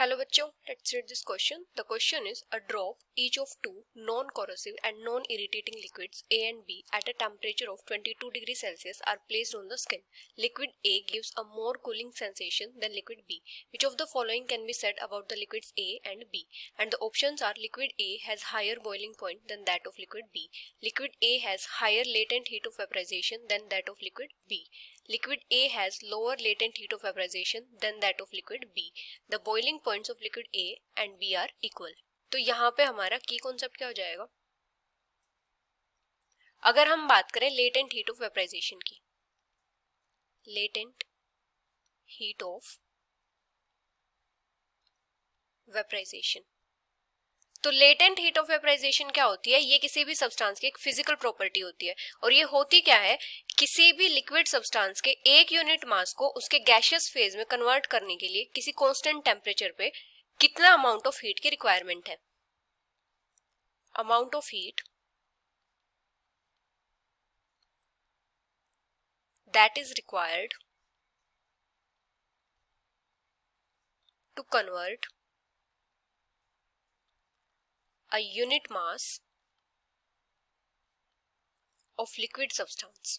Hello बच्चों, let's read this question. The question is a drop each of two non-corrosive and non-irritating liquids A and B at a temperature of 22 degrees Celsius are placed on the skin. Liquid A gives a more cooling sensation than liquid B. Which of the following can be said about the liquids A and B? And the options are liquid A has higher boiling point than that of liquid B. Liquid A has higher latent heat of vaporization than that of liquid B. Liquid A has lower latent heat of vaporization than that of liquid B. The boiling points of liquid A and B are equal. तो यहाँ पे हमारा की concept क्या हो जाएगा? अगर हम बात करें लेटेंट हीट ऑफ वेपराइजेशन की, लेटेंट हीट ऑफ वेपराइजेशन, तो लेटेंट हीट ऑफ वेपराइजेशन क्या होती है? ये किसी भी सब्सटेंस की एक फिजिकल प्रॉपर्टी होती है और ये होती क्या है? किसी भी लिक्विड सब्सटेंस के एक यूनिट मास को उसके गैसियस फेज में कन्वर्ट करने के लिए किसी कांस्टेंट टेम्परेचर पे कितना अमाउंट ऑफ हीट की रिक्वायरमेंट है. Amount of heat that is required to convert a unit mass of liquid substance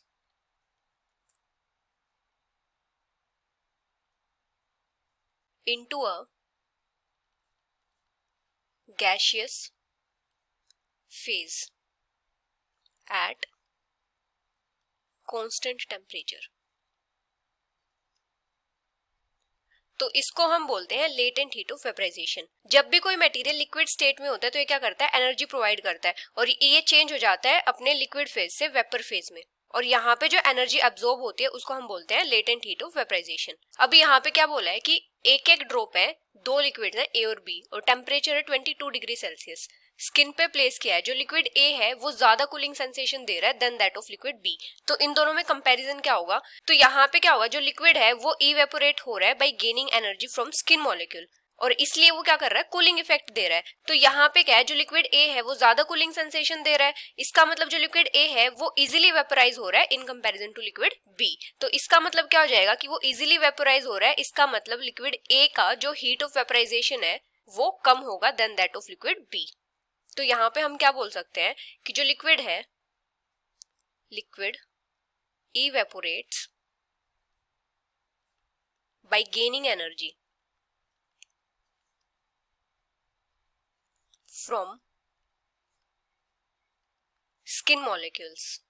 into a gaseous phase at constant temperature. तो इसको हम बोलते हैं लेटेंट हीट ऑफ वेपराइजेशन. जब भी कोई मटेरियल लिक्विड स्टेट में होता है तो ये क्या करता है? एनर्जी प्रोवाइड करता है और ये चेंज हो जाता है अपने लिक्विड फेज से वेपर फेज में और यहाँ पे जो एनर्जी एब्जॉर्ब होती है उसको हम बोलते हैं लेटेंट हीट ऑफ वेपराइजेशन. अभी यहाँ पे क्या बोला है कि एक एक ड्रॉप है, दो लिक्विड है ए और बी और टेम्परेचर है 22 डिग्री सेल्सियस. स्किन पे प्लेस किया है. जो लिक्विड ए है वो ज्यादा कूलिंग सेंसेशन दे रहा है than that of liquid B. तो इन दोनों में कंपैरिजन क्या होगा? तो यहाँ पे क्या होगा? जो लिक्विड है वो इवेपोरेट हो रहा है bye gaining energy from skin molecule और इसलिए वो क्या कर रहा है? कूलिंग इफेक्ट दे रहा है. तो यहाँ पे क्या है? जो लिक्विड ए है वो ज्यादा कूलिंग सेंसेशन दे रहा है. इसका मतलब जो लिक्विड ए है वो इजीली वेपोराइज हो रहा है in comparison to liquid B. तो इसका मतलब क्या हो जाएगा कि वो इजीली वेपोराइज हो रहा है. इसका मतलब लिक्विड ए का जो हीट ऑफ वेपोराइजेशन है वो कम होगा than that of liquid B. तो यहाँ पे हम क्या बोल सकते हैं कि जो लिक्विड है, liquid evaporates bye gaining energy from skin molecules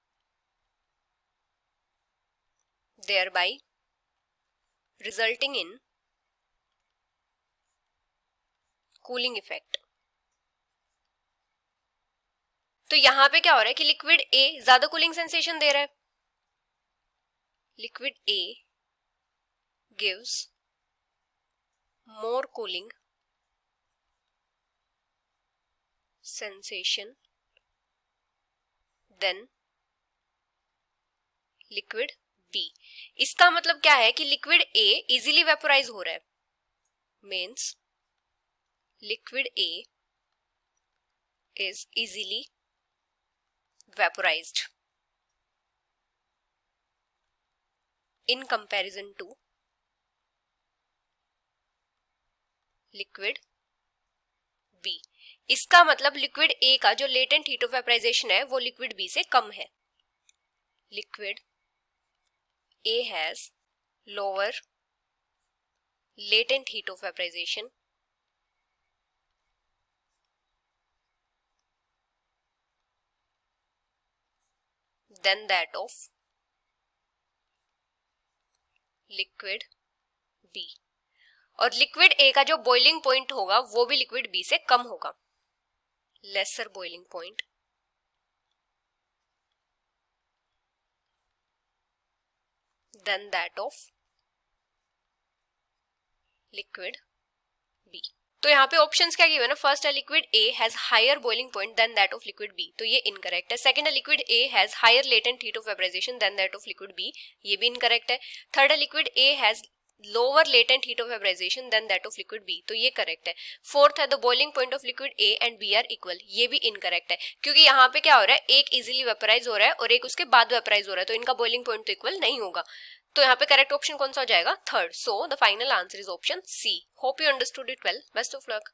thereby resulting in cooling effect. तो यहां पे क्या हो रहा है कि लिक्विड ए ज्यादा कूलिंग सेंसेशन दे रहा है. Liquid A gives more cooling sensation than liquid B. इसका मतलब क्या है कि लिक्विड ए इजीली वेपोराइज हो रहा है. Means liquid A is easily vaporized in comparison to liquid B. इसका मतलब लिक्विड ए का जो लेटेंट हीट ऑफ वेपराइजेशन है वो लिक्विड बी से कम है. Liquid A has lower latent heat of vaporisation than that of liquid B. और लिक्विड ए का जो बॉइलिंग पॉइंट होगा वो भी लिक्विड बी से कम होगा. Lesser boiling point than that of liquid B. तो यहाँ पे ऑप्शंस क्या गिवन है? फर्स्ट है liquid A has higher boiling point than that of liquid B, तो ये इनकरेक्ट है. सेकंड है liquid A has higher latent heat of vaporization than that of liquid B, ये भी इनकरेक्ट है. थर्ड है liquid A has lower latent heat of vaporization than that of liquid B, तो ये करेक्ट है. Fourth है the boiling point of liquid A and B are equal, ये भी इनकरेक्ट है क्योंकि यहाँ पे क्या हो रहा है? एक इजीली वेपराइज हो रहा है और एक उसके बाद वेपराइज हो रहा है तो इनका बॉइलिंग पॉइंट तो इक्वल नहीं होगा. तो यहाँ पे करेक्ट ऑप्शन कौन सा हो जाएगा? Third. So the final answer is option C. Hope you understood it well. Best of luck.